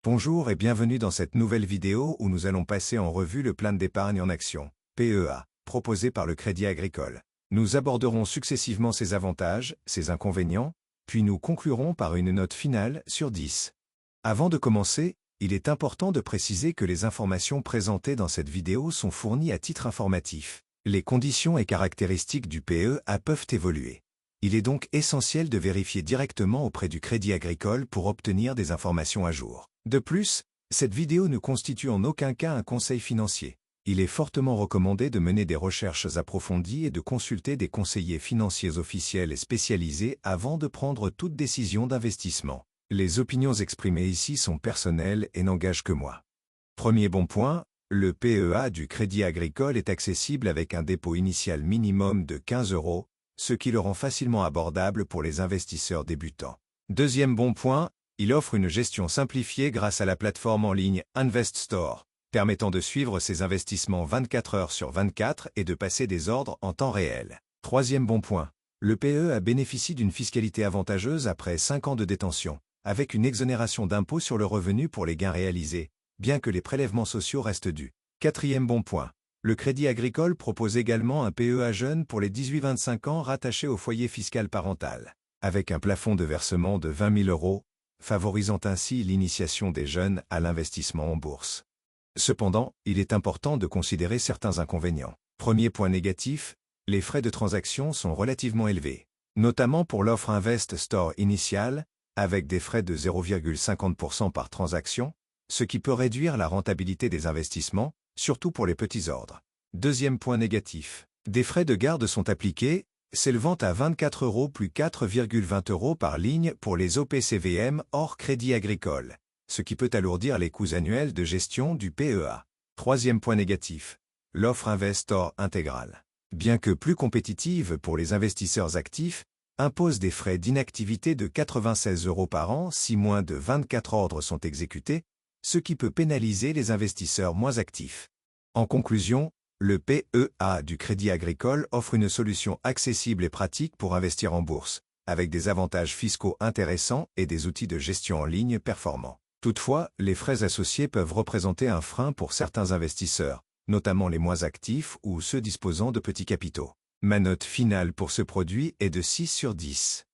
Bonjour et bienvenue dans cette nouvelle vidéo où nous allons passer en revue le plan d'épargne en action, PEA, proposé par le Crédit Agricole. Nous aborderons successivement ses avantages, ses inconvénients, puis nous conclurons par une note finale sur 10. Avant de commencer, il est important de préciser que les informations présentées dans cette vidéo sont fournies à titre informatif. Les conditions et caractéristiques du PEA peuvent évoluer. Il est donc essentiel de vérifier directement auprès du Crédit Agricole pour obtenir des informations à jour. De plus, cette vidéo ne constitue en aucun cas un conseil financier. Il est fortement recommandé de mener des recherches approfondies et de consulter des conseillers financiers officiels et spécialisés avant de prendre toute décision d'investissement. Les opinions exprimées ici sont personnelles et n'engagent que moi. Premier bon point, le PEA du Crédit Agricole est accessible avec un dépôt initial minimum de 15 €, ce qui le rend facilement abordable pour les investisseurs débutants. Deuxième bon point, il offre une gestion simplifiée grâce à la plateforme en ligne InvestStore, permettant de suivre ses investissements 24 heures sur 24 et de passer des ordres en temps réel. Troisième bon point, le PEA bénéficie d'une fiscalité avantageuse après 5 ans de détention, avec une exonération d'impôt sur le revenu pour les gains réalisés, bien que les prélèvements sociaux restent dus. Quatrième bon point, le Crédit Agricole propose également un PEA jeune pour les 18-25 ans rattachés au foyer fiscal parental, avec un plafond de versement de 20 000 €, favorisant ainsi l'initiation des jeunes à l'investissement en bourse. Cependant, il est important de considérer certains inconvénients. Premier point négatif, les frais de transaction sont relativement élevés, notamment pour l'offre InvestStore initiale, avec des frais de 0,50% par transaction, ce qui peut réduire la rentabilité des investissements, surtout pour les petits ordres. Deuxième point négatif, des frais de garde sont appliqués, s'élevant à 24 € plus 4,20 € par ligne pour les OPCVM hors Crédit Agricole, ce qui peut alourdir les coûts annuels de gestion du PEA. Troisième point négatif, l'offre InvestStore intégrale, bien que plus compétitive pour les investisseurs actifs, impose des frais d'inactivité de 96 € par an si moins de 24 ordres sont exécutés, ce qui peut pénaliser les investisseurs moins actifs. En conclusion, le PEA du Crédit Agricole offre une solution accessible et pratique pour investir en bourse, avec des avantages fiscaux intéressants et des outils de gestion en ligne performants. Toutefois, les frais associés peuvent représenter un frein pour certains investisseurs, notamment les moins actifs ou ceux disposant de petits capitaux. Ma note finale pour ce produit est de 6 sur 10.